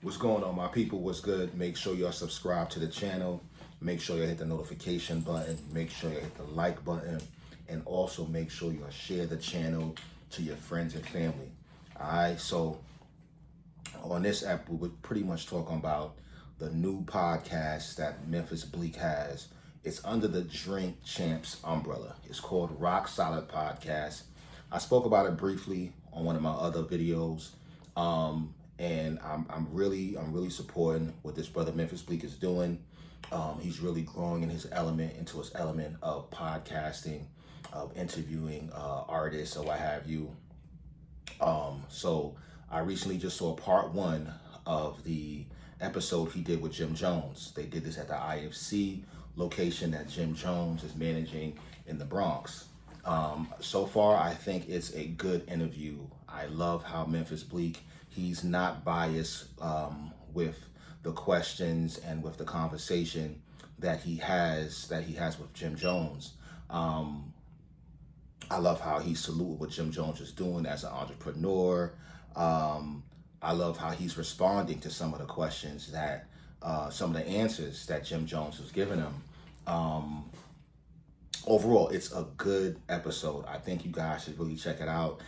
What's going on, my people? What's good? Make sure y'all subscribe to the channel. Make sure you hit the notification button. Make sure you hit the like button. And also make sure you share the channel to your friends and family. All right, so on this app, we're pretty much talking about the new podcast that Memphis Bleek has. It's under the Drink Champs umbrella. It's called Rock Solid Podcast. I spoke about it briefly on one of my other videos. And I'm really supporting what this brother Memphis Bleek is doing. He's really growing into his element of podcasting, of interviewing artists or what have you. So I recently just saw part one of the episode he did with Jim Jones. They did this at the IFC location that Jim Jones is managing in the Bronx. So far, I think it's a good interview. I love how Memphis Bleek, he's not biased with the questions and with the conversation that he has with Jim Jones. I love how he saluted what Jim Jones is doing as an entrepreneur. I love how he's responding to some of the questions that, some of the answers that Jim Jones was giving him. Overall, it's a good episode. I think you guys should really check it out.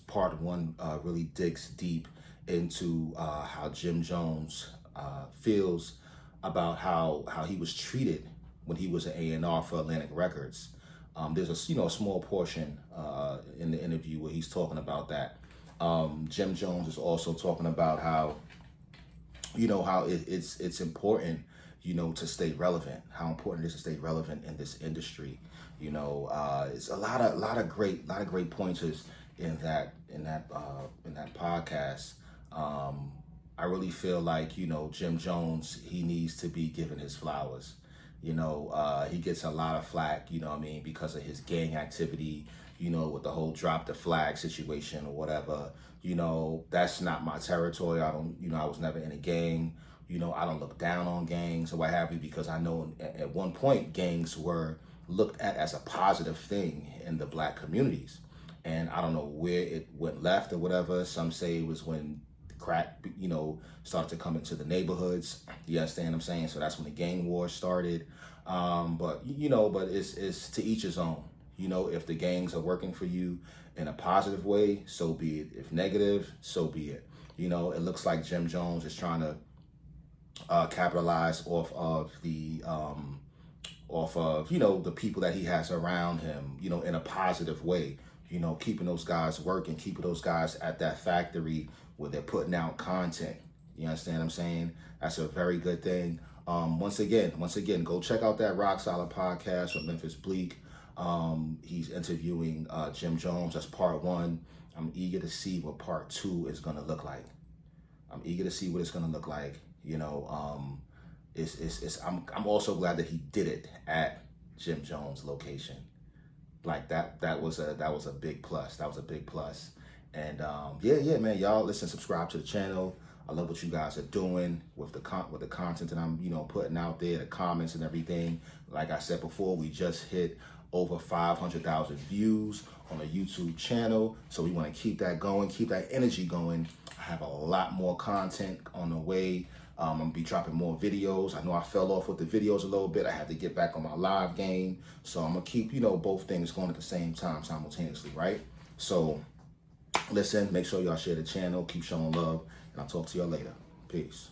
Part one really digs deep into how Jim Jones feels about how he was treated when he was an A&R for Atlantic Records. There's a small portion in the interview where he's talking about that. Jim Jones is also talking about how it's important to stay relevant. How important it is to stay relevant in this industry. It's a lot of great pointers in that podcast. I really feel like Jim Jones, he needs to be given his flowers. He gets a lot of flack, because of his gang activity, with the whole drop the flag situation or whatever. That's not my territory. I was never in a gang. I don't look down on gangs or what have you, because I know at one point gangs were looked at as a positive thing in the black communities. And I don't know where it went left or whatever. Some say it was when crack, started to come into the neighborhoods. You understand what I'm saying? So that's when the gang war started. But it's to each his own. If the gangs are working for you in a positive way, so be it. If negative, so be it. It looks like Jim Jones is trying to capitalize off of the people that he has around him, in a positive way. Keeping those guys working, keeping those guys at that factory where they're putting out content. You understand what I'm saying? That's a very good thing. Once again, go check out that Rock Solid Podcast with Memphis Bleek. He's interviewing Jim Jones. That's part one. I'm eager to see what part two is going to look like. I'm also glad that he did it at Jim Jones' location. Like that was a big plus. That was a big plus. And man, y'all listen, subscribe to the channel. I love what you guys are doing with the content that I'm putting out there, the comments and everything. Like I said before, we just hit over 500,000 views on the YouTube channel, so we want to keep that going, keep that energy going. I have a lot more content on the way. I'm gonna be dropping more videos. I know I fell off with the videos a little bit. I had to get back on my live game, so I'm gonna keep both things going at the same time simultaneously, right? So listen, make sure y'all share the channel, keep showing love, and I'll talk to y'all later. Peace.